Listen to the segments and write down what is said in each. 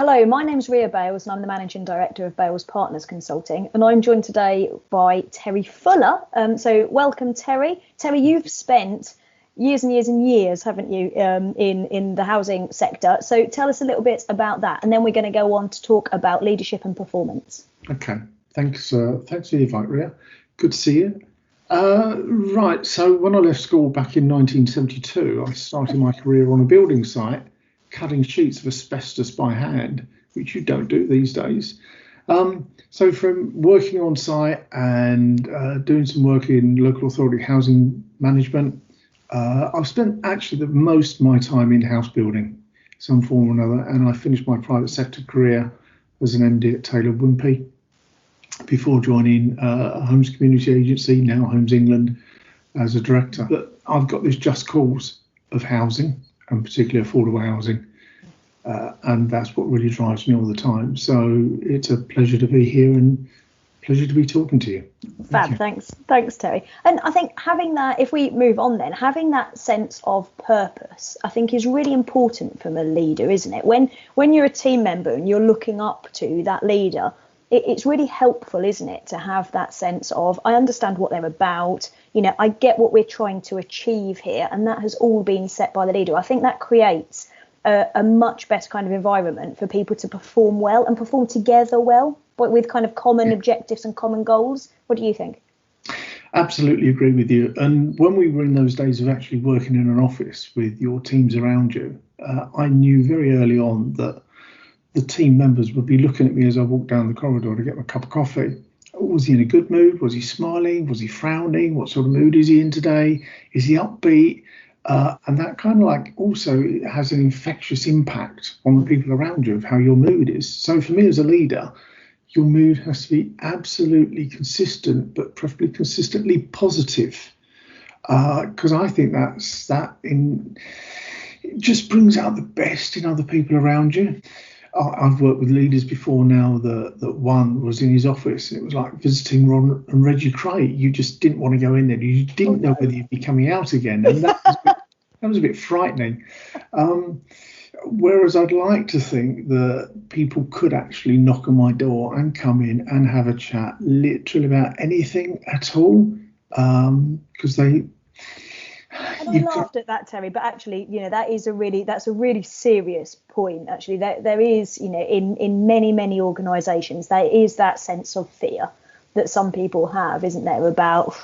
Hello, my name's Ria Bales and I'm the Managing Director of Bales Partners Consulting, and I'm joined today by Terry Fuller. So welcome, Terry. Terry, you've spent years and years and years, haven't you, in the housing sector. So tell us a little bit about that, and then we're going to go on to talk about leadership and performance. Okay, thanks for the invite, Ria. Good to see you. Right, so when I left school back in 1972, I started my career on a building site, cutting sheets of asbestos by hand, which you don't do these days. So from working on site and doing some work in local authority housing management, I've spent actually the most of my time in house building, some form or another, and I finished my private sector career as an MD at Taylor Wimpey before joining a Homes Community Agency, now Homes England, as a director. But I've got this just cause of housing, and particularly affordable housing, and that's what really drives me all the time. So it's a pleasure to be here and pleasure to be talking to you. Fab, thanks Terry. And I think having that, if we move on then, having that sense of purpose, I think is really important from a leader, isn't it? When you're a team member and you're looking up to that leader, it's really helpful, isn't it, to have that sense of, I understand what they're about, I get what we're trying to achieve here, and that has all been set by the leader. I think that creates a much better kind of environment for people to perform well and perform together well, but with kind of common objectives and common goals. What do you think? Absolutely agree with you. And when we were in those days of actually working in an office with your teams around you, I knew very early on that the team members would be looking at me as I walked down the corridor to get my cup of coffee. Was he in a good mood? Was he smiling? Was he frowning? What sort of mood is he in today? Is he upbeat? And that kind of also has an infectious impact on the people around you of how your mood is. So for me as a leader, your mood has to be absolutely consistent, but preferably consistently positive. Because I think it just brings out the best in other people around you. I've worked with leaders before now that one was in his office. It was like visiting Ron and Reggie Craig. You just didn't want to go in there. You didn't know whether you'd be coming out again. And that was a bit frightening. Whereas I'd like to think that people could actually knock on my door and come in and have a chat literally about anything at all. Because And I laughed at that, Terry, but actually, that's a really serious point. Actually, there is, in many organisations, there is that sense of fear that some people have, isn't there, about,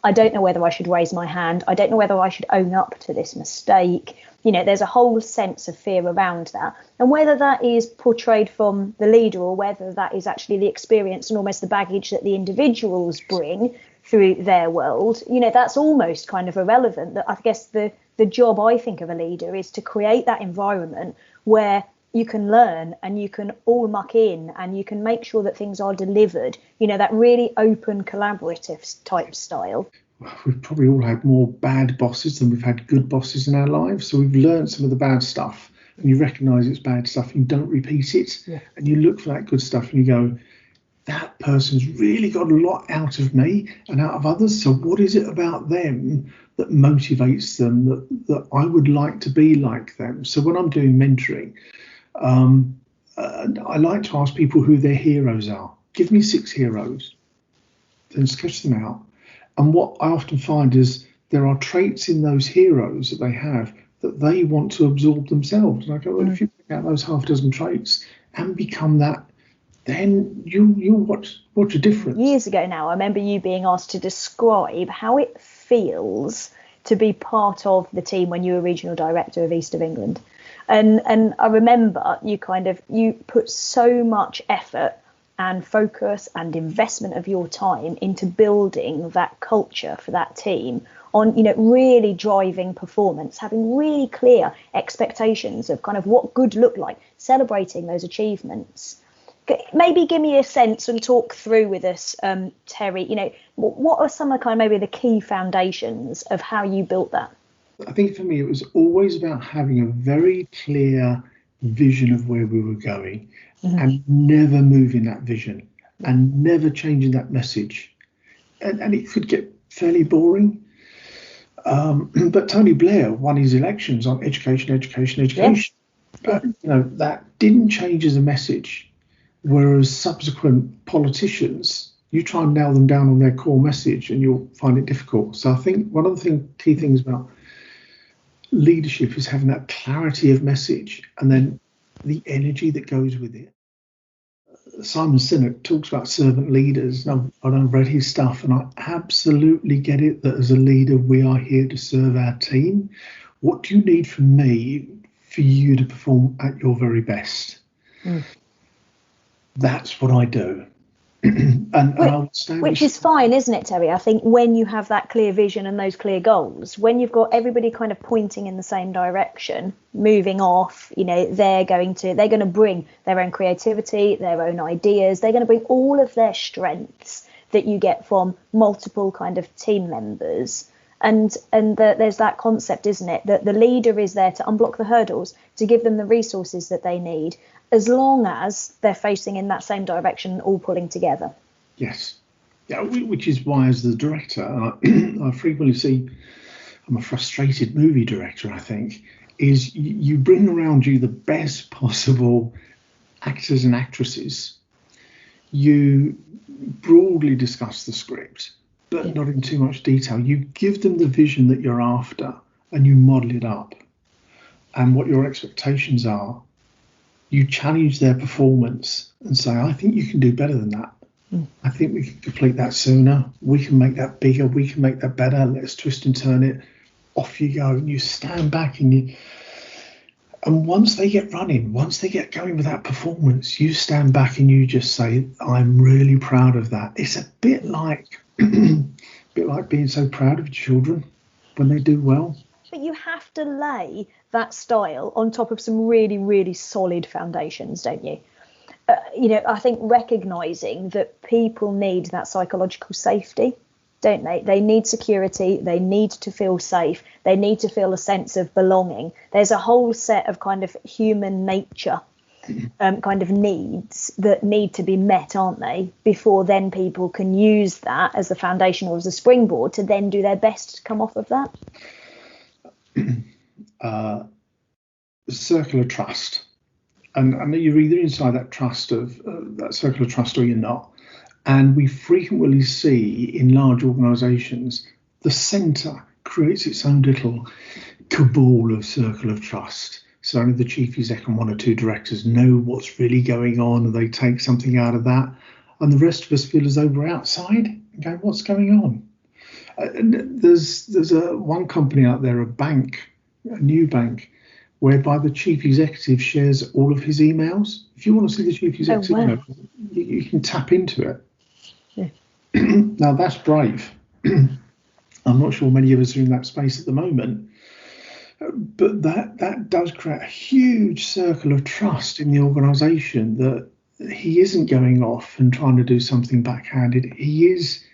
I don't know whether I should raise my hand. I don't know whether I should own up to this mistake. There's a whole sense of fear around that. And whether that is portrayed from the leader or whether that is actually the experience and almost the baggage that the individuals bring through their world, that's almost kind of irrelevant. That I guess the job, I think, of a leader is to create that environment where you can learn and you can all muck in and you can make sure that things are delivered, that really open, collaborative type style. We've probably all had more bad bosses than we've had good bosses in our lives. So we've learned some of the bad stuff and you recognise it's bad stuff and you don't repeat it. Yeah. And you look for that good stuff and you go, that person's really got a lot out of me and out of others. So what is it about them that motivates them that I would like to be like them? So when I'm doing mentoring, I like to ask people who their heroes are. Give me 6 heroes, then sketch them out. And what I often find is there are traits in those heroes that they have that they want to absorb themselves. And I go, well, if you pick out those half dozen traits and become that, then you'll watch a difference. Years ago now, I remember you being asked to describe how it feels to be part of the team when you were regional director of East of England. And I remember you put so much effort and focus and investment of your time into building that culture for that team on, really driving performance, having really clear expectations of kind of what good looked like, celebrating those achievements. Maybe give me a sense and talk through with us, Terry, what are some of maybe the key foundations of how you built that? I think for me, it was always about having a very clear vision of where we were going and never moving that vision and never changing that message. And it could get fairly boring. But Tony Blair won his elections on education. Yeah. But that didn't change as a message. Whereas subsequent politicians, you try and nail them down on their core message and you'll find it difficult. So I think one of the key things about leadership is having that clarity of message and then the energy that goes with it. Simon Sinek talks about servant leaders, and I've read his stuff, and I absolutely get it that as a leader, we are here to serve our team. What do you need from me for you to perform at your very best? That's what I do. Which is fine, isn't it, Terry? I think when you have that clear vision and those clear goals, when you've got everybody kind of pointing in the same direction, moving off, they're going to bring their own creativity, their own ideas. They're going to bring all of their strengths that you get from multiple kind of team members. And there's that concept, isn't it, that the leader is there to unblock the hurdles, to give them the resources that they need, as long as they're facing in that same direction, all pulling together. Yes. Yeah, which is why, as the director, I frequently see, I'm a frustrated movie director, I think, is you bring around you the best possible actors and actresses. You broadly discuss the script, but not in too much detail. You give them the vision that you're after and you model it up and what your expectations are. You challenge their performance and say, I think you can do better than that. I think we can complete that sooner. We can make that bigger. We can make that better. Let's twist and turn it. Off you go. And you stand back and once they get running, once they get going with that performance, you stand back and you just say, I'm really proud of that. It's a bit like being so proud of children when they do well. But you have to lay that style on top of some really, really solid foundations, don't you? I think recognising that people need that psychological safety, don't they? They need security. They need to feel safe. They need to feel a sense of belonging. There's a whole set of kind of human nature kind of needs that need to be met, aren't they? Before then people can use that as a foundation or as a springboard to then do their best to come off of that. Circle of trust, and you're either inside that trust of that circle of trust or you're not. And we frequently see in large organisations the centre creates its own little cabal of circle of trust. So only the chief exec and one or two directors know what's really going on, and they take something out of that, and the rest of us feel as though we're outside and going, what's going on? There's one company out there, a new bank, whereby the chief executive shares all of his emails. If you want to see the chief executive email, you can tap into it. Yeah. Now that's brave. I'm not sure many of us are in that space at the moment, but that does create a huge circle of trust in the organisation that he isn't going off and trying to do something backhanded. He's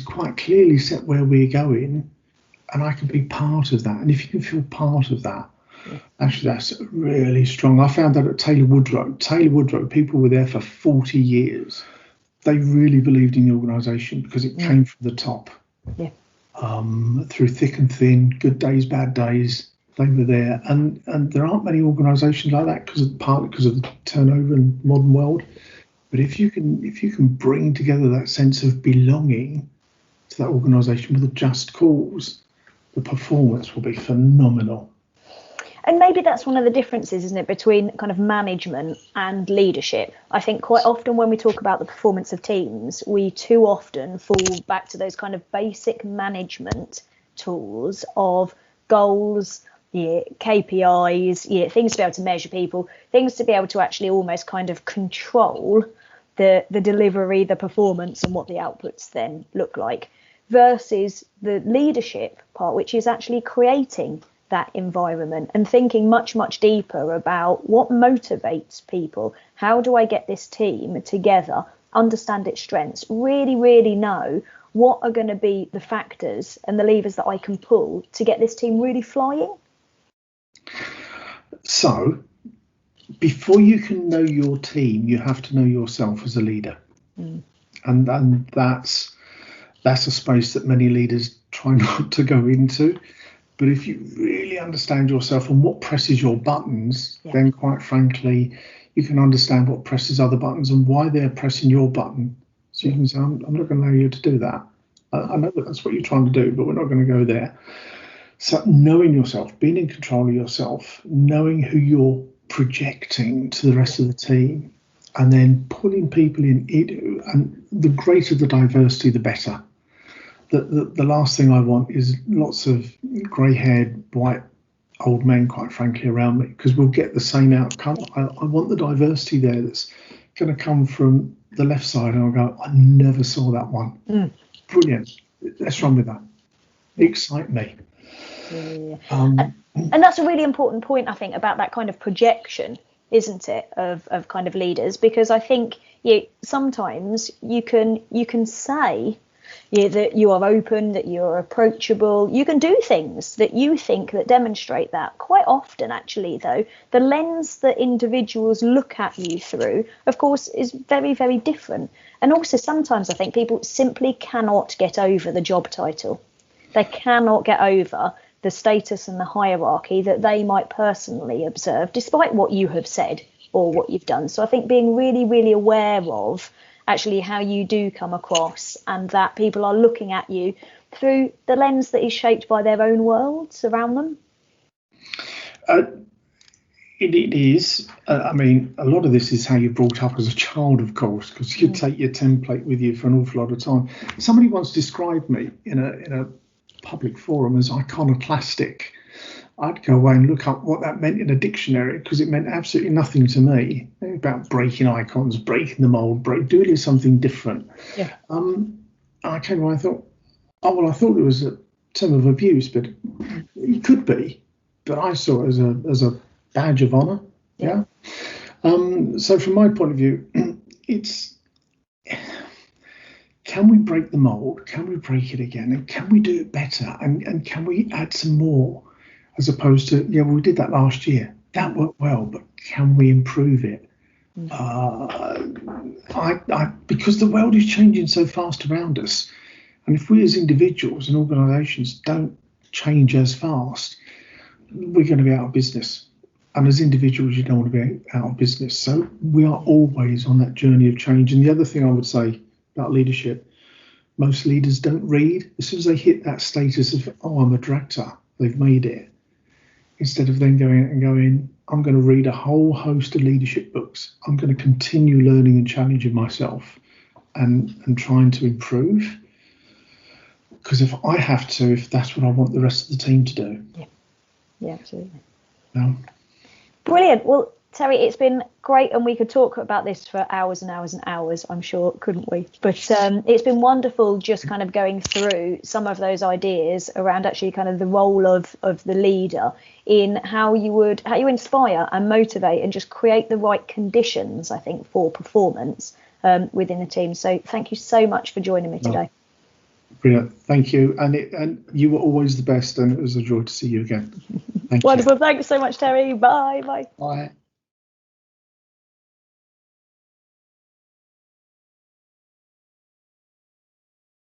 quite clearly set where we're going, and I can be part of that. And if you can feel part of that, actually, that's really strong. I found that at Taylor Woodrow, people were there for 40 years. They really believed in the organisation because it came from the top. Yeah. Through thick and thin, good days, bad days, they were there. And there aren't many organisations like that partly because of the turnover in the modern world. But if you can bring together that sense of belonging to that organisation with a just cause, the performance will be phenomenal. And maybe that's one of the differences, isn't it, between kind of management and leadership. I think quite often when we talk about the performance of teams, we too often fall back to those kind of basic management tools of goals, KPIs, things to be able to measure people, things to be able to actually almost kind of control the delivery, the performance, and what the outputs then look like, versus the leadership part, which is actually creating that environment and thinking much, much deeper about what motivates people. How do I get this team together, understand its strengths, really, really know what are going to be the factors and the levers that I can pull to get this team really flying? So before you can know your team, you have to know yourself as a leader. And that's a space that many leaders try not to go into. But if you really understand yourself and what presses your buttons, Yeah. then quite frankly, you can understand what presses other buttons and why they're pressing your button. So you can say, I'm not going to allow you to do that. I know that that's what you're trying to do, but we're not going to go there. So knowing yourself, being in control of yourself, knowing who you're projecting to the rest of the team, and then pulling people in. And the greater the diversity, the better. The last thing I want is lots of grey-haired, white old men, quite frankly, around me, because we'll get the same outcome. I want the diversity there that's going to come from the left side, and I'll go, I never saw that one. Brilliant. Let's run with that. Excite me. Yeah. And that's a really important point, I think, about that kind of projection, isn't it, of kind of leaders? Because I think sometimes you can say that you are open, that you're approachable, you can do things that you think that demonstrate that. Quite often, actually, though, the lens that individuals look at you through, of course, is very, very different. And also sometimes I think people simply cannot get over the job title. They cannot get over the status and the hierarchy that they might personally observe, despite what you have said or what you've done. So I think being really, really aware of actually how you do come across, and that people are looking at you through the lens that is shaped by their own worlds around them. It is. I mean, a lot of this is how you're brought up as a child, of course, because you take your template with you for an awful lot of time. Somebody once described me in a public forum as iconoclastic. I'd go away and look up what that meant in a dictionary, because it meant absolutely nothing to me about breaking icons, breaking the mold, doing something different. Yeah. I came away and thought, I thought it was a term of abuse, but it could be. But I saw it as a badge of honour. Yeah. So from my point of view, it's, can we break the mold? Can we break it again? And can we do it better? And can we add some more? As opposed to, we did that last year. That worked well, but can we improve it? Because the world is changing so fast around us. And if we as individuals and organisations don't change as fast, we're going to be out of business. And as individuals, you don't want to be out of business. So we are always on that journey of change. And the other thing I would say about leadership, most leaders don't read. As soon as they hit that status of, I'm a director, they've made it. Instead of then going, I'm going to read a whole host of leadership books. I'm going to continue learning and challenging myself and trying to improve. Because if I have to, if that's what I want the rest of the team to do. Yeah, absolutely. No. Brilliant. Well, Terry, it's been great, and we could talk about this for hours and hours and hours, I'm sure, couldn't we? But it's been wonderful just kind of going through some of those ideas around actually kind of the role of the leader in how you inspire and motivate and just create the right conditions, I think, for performance within the team. So thank you so much for joining me today. Brilliant. Thank you. And you were always the best, and it was a joy to see you again. Thank Wonderful. you. Thanks so much, Terry. Bye. Bye.